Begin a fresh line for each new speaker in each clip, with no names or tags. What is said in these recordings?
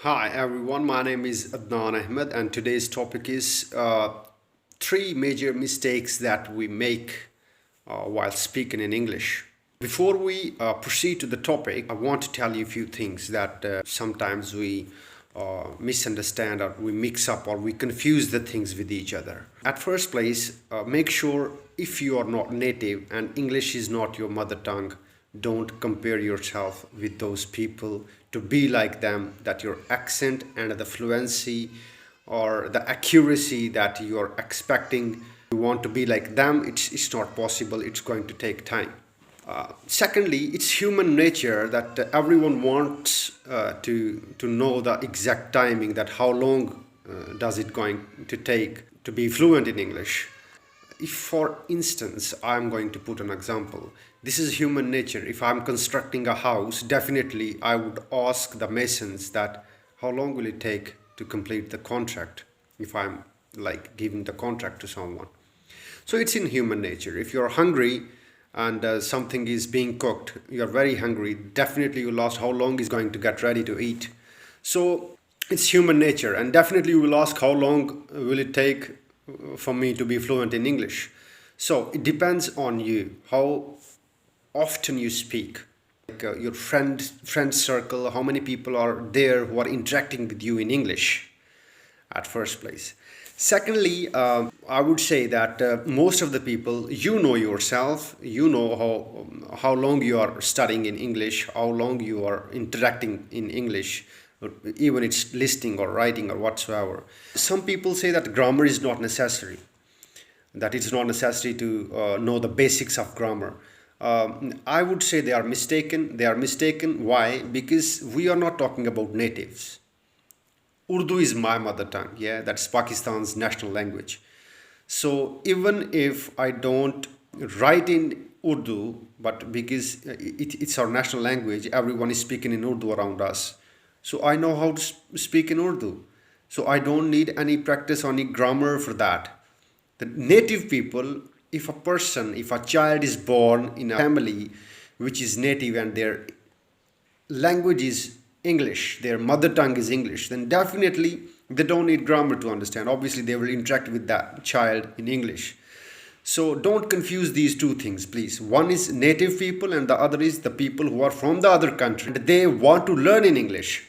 Hi everyone, my name is Adnan Ahmed, and today's topic is three major mistakes that we make while speaking in English. Before we proceed to the topic, I want to tell you a few things that sometimes we misunderstand, or we mix up, or we confuse the things with each other. At first place, make sure if you are not native and English is not your mother tongue, don't compare yourself with those people to be like them, that your accent and the fluency or the accuracy that you are expecting, you want to be like them, it's not possible. It's going to take time. Secondly, it's human nature that everyone wants to know the exact timing, that how long does it going to take to be fluent in English. If, for instance, I'm going to put an example, this is human nature. If I'm constructing a house, definitely I would ask the masons that how long will it take to complete the contract, if I'm like giving the contract to someone. So it's in human nature. If you're hungry and something is being cooked, you're very hungry, definitely you'll ask how long is going to get ready to eat. So it's human nature, and definitely you will ask how long will it take for me to be fluent in English. So it depends on you, how often you speak, like your friend circle, how many people are there who are interacting with you in English at first place. Secondly, I would say that most of the people, you know yourself, you know how long you are studying in English, how long you are interacting in English, even it's listening or writing or whatsoever. Some people say that grammar is not necessary, that it's not necessary to know the basics of grammar. I would say they are mistaken. They are mistaken. Why? Because we are not talking about natives. Urdu is my mother tongue. Yeah, that's Pakistan's national language. So even if I don't write in Urdu, but because it's our national language, everyone is speaking in Urdu around us. So I know how to speak in Urdu. So I don't need any practice or any grammar for that. The native people, if a child is born in a family which is native and their language is English, their mother tongue is English, then definitely they don't need grammar to understand. Obviously, they will interact with that child in English. So don't confuse these two things, please. One is native people, and the other is the people who are from the other country and they want to learn in English.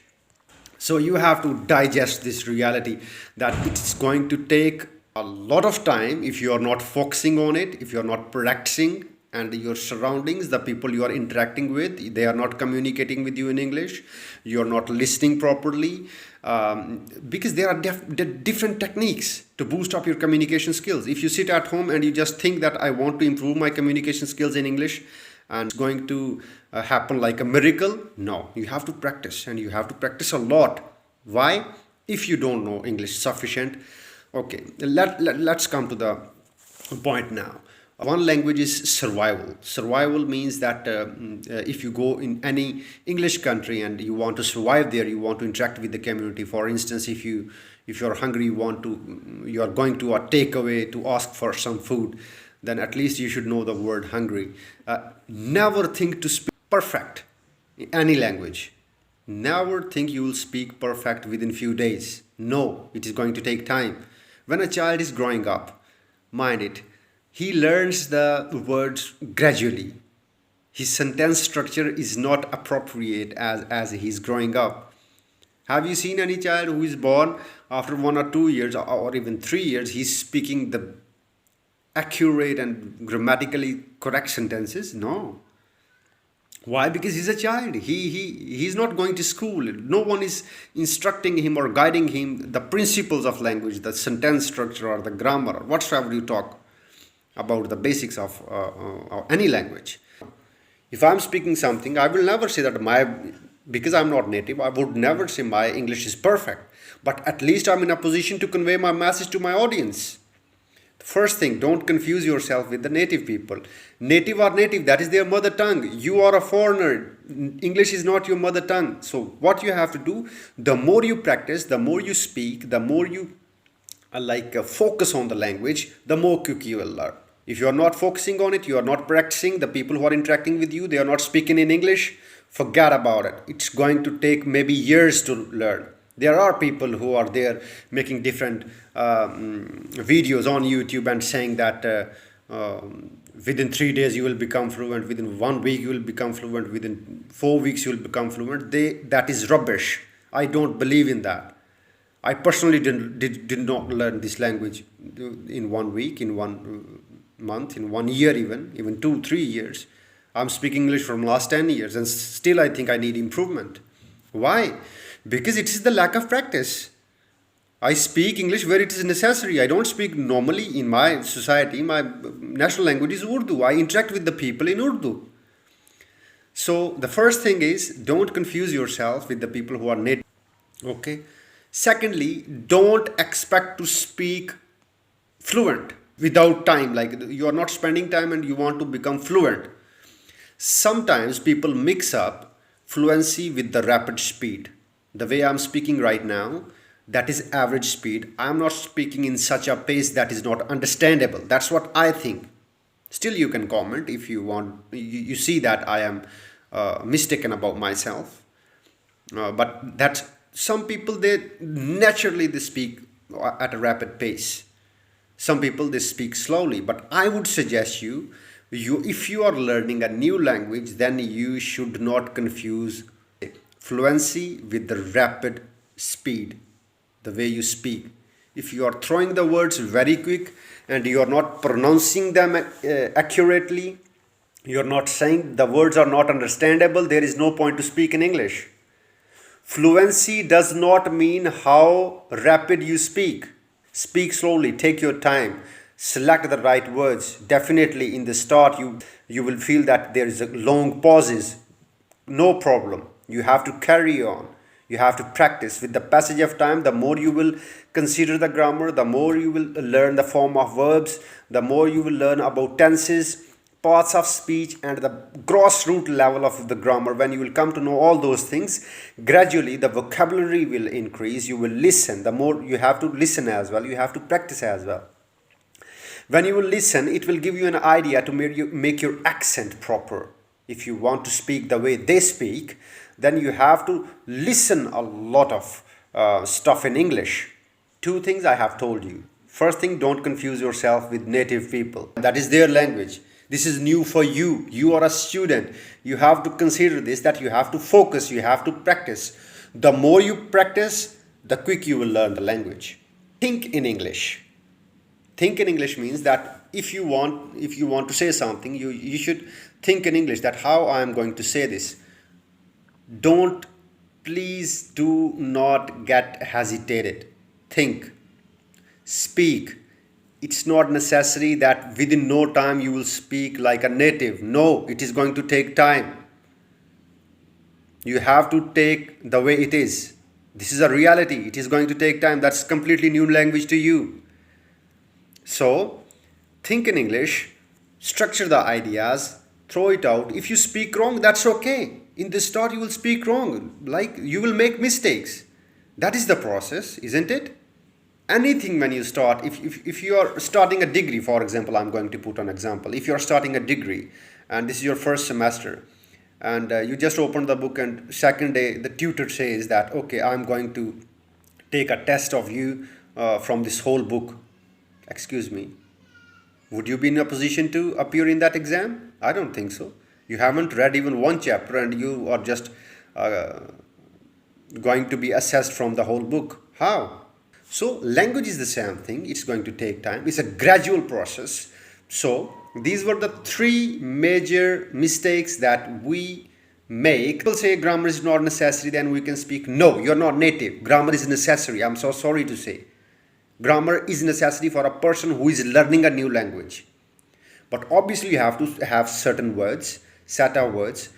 So you have to digest this reality that it's going to take a lot of time if you are not focusing on it, if you are not practicing, and your surroundings, the people you are interacting with, they are not communicating with you in English, you are not listening properly, because there are different techniques to boost up your communication skills. If you sit at home and you just think that I want to improve my communication skills in English and it's going to happen like a miracle, no, you have to practice, and you have to practice a lot. Why? If you don't know English sufficient. Okay, let's come to the point now. One language is survival. Survival means that if you go in any English country and you want to survive there, you want to interact with the community. For instance, if you're hungry, you are going to a takeaway to ask for some food, then at least you should know the word hungry. Never think to speak perfect in any language. Never think you will speak perfect within few days. No, it is going to take time. When a child is growing up, mind it, he learns the words gradually. His sentence structure is not appropriate as he's growing up. Have you seen any child who is born after 1 or 2 years or even 3 years, he's speaking the accurate and grammatically correct sentences? No. Why? Because he's a child. He's not going to school. No one is instructing him or guiding him the principles of language, the sentence structure or the grammar or whatsoever you talk about the basics of any language. If I'm speaking something, I will never say that because I'm not native, I would never say my English is perfect. But at least I'm in a position to convey my message to my audience. First thing, don't confuse yourself with the native people. Native are native, that is their mother tongue. You are a foreigner. English is not your mother tongue. So what you have to do, the more you practice, the more you speak, the more you focus on the language, the more quick you will learn. If you are not focusing on it, you are not practicing, the people who are interacting with you, they are not speaking in English, forget about it. It's going to take maybe years to learn. There are people who are there making different videos on YouTube and saying that within 3 days you will become fluent, within 1 week you will become fluent, within 4 weeks you will become fluent. That is rubbish. I don't believe in that. I personally did not learn this language in 1 week, in 1 month, in 1 year, even 2-3 years. I'm speaking English from last 10 years and still I think I need improvement. Why? Because it is the lack of practice. I speak English where it is necessary. I don't speak normally in my society. My national language is Urdu. I interact with the people in Urdu. So the first thing is, don't confuse yourself with the people who are native. Okay. Secondly, don't expect to speak fluent without time. Like you are not spending time and you want to become fluent. Sometimes people mix up fluency with the rapid speed. The way I'm speaking right now, that is average speed. I'm not speaking in such a pace that is not understandable. That's what I think. Still, you can comment if you want. You see that I am mistaken about myself. But that's some people, they naturally they speak at a rapid pace. Some people they speak slowly. But I would suggest you if you are learning a new language, then you should not confuse fluency with the rapid speed, the way you speak. If you are throwing the words very quick and you are not pronouncing them accurately, you are not saying the words are not understandable, there is no point to speak in English. Fluency does not mean how rapid you speak. Speak slowly, take your time, select the right words. Definitely in the start you will feel that there is a long pauses. No problem. You have to carry on. You have to practice. With the passage of time, the more you will consider the grammar, the more you will learn the form of verbs, the more you will learn about tenses, parts of speech, and the gross root level of the grammar. When you will come to know all those things, gradually the vocabulary will increase. You will listen. The more you have to listen as well. You have to practice as well. When you will listen, it will give you an idea to make your accent proper. If you want to speak the way they speak, then you have to listen a lot of stuff in English. 2 things I have told you. First thing, don't confuse yourself with native people. That is their language. This is new for you. You are a student. You have to consider this, that you have to focus, you have to practice. The more you practice, the quick you will learn the language. Think in English. Think in English means that if you want to say something, you should think in English that how I am going to say this. Please do not get hesitated. Think. Speak. It's not necessary that within no time you will speak like a native. No, it is going to take time. You have to take the way it is. This is a reality. It is going to take time. That's completely new language to you. So, think in English, structure the ideas, throw it out. If you speak wrong, that's okay. In the start, you will speak wrong. Like, you will make mistakes. That is the process, isn't it? Anything when you start, if you are starting a degree, for example, I'm going to put an example. If you are starting a degree, and this is your first semester, and you just open the book, and second day, the tutor says that, okay, I'm going to take a test of you from this whole book. Excuse me, would you be in a position to appear in that exam? I don't think so. You haven't read even 1 chapter and you are just going to be assessed from the whole book. How? So language is the same thing. It's going to take time. It's a gradual process. So these were the 3 major mistakes that we make. People say grammar is not necessary, then we can speak. No, you're not native. Grammar is necessary. I'm so sorry to say. Grammar is necessary for a person who is learning a new language. But obviously you have to have certain words, set of words.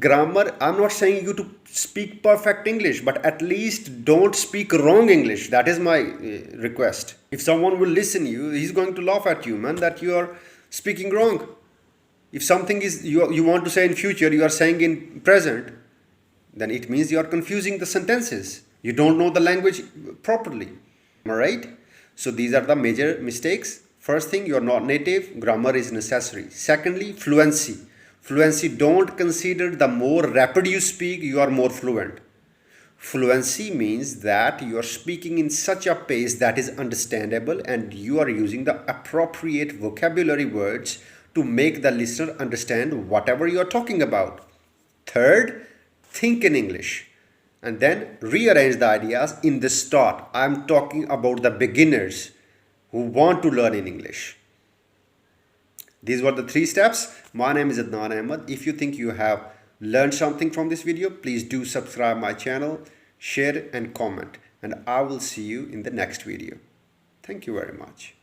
Grammar, I'm not saying you to speak perfect English, but at least don't speak wrong English. That is my request. If someone will listen you, he's going to laugh at you, man, that you are speaking wrong. If something is you want to say in future, you are saying in present, then it means you are confusing the sentences. You don't know the language properly. Am I right? So these are the major mistakes. First thing, you are not native. Grammar is necessary. Secondly, fluency. Fluency, don't consider the more rapid you speak, you are more fluent. Fluency means that you are speaking in such a pace that is understandable and you are using the appropriate vocabulary words to make the listener understand whatever you are talking about. Third, think in English and then rearrange the ideas in the start. I'm talking about the beginners who want to learn in English. These were the 3 steps. My name is Adnan Ahmed. If you think you have learned something from this video, please do subscribe my channel, share and comment, and I will see you in the next video. Thank you very much.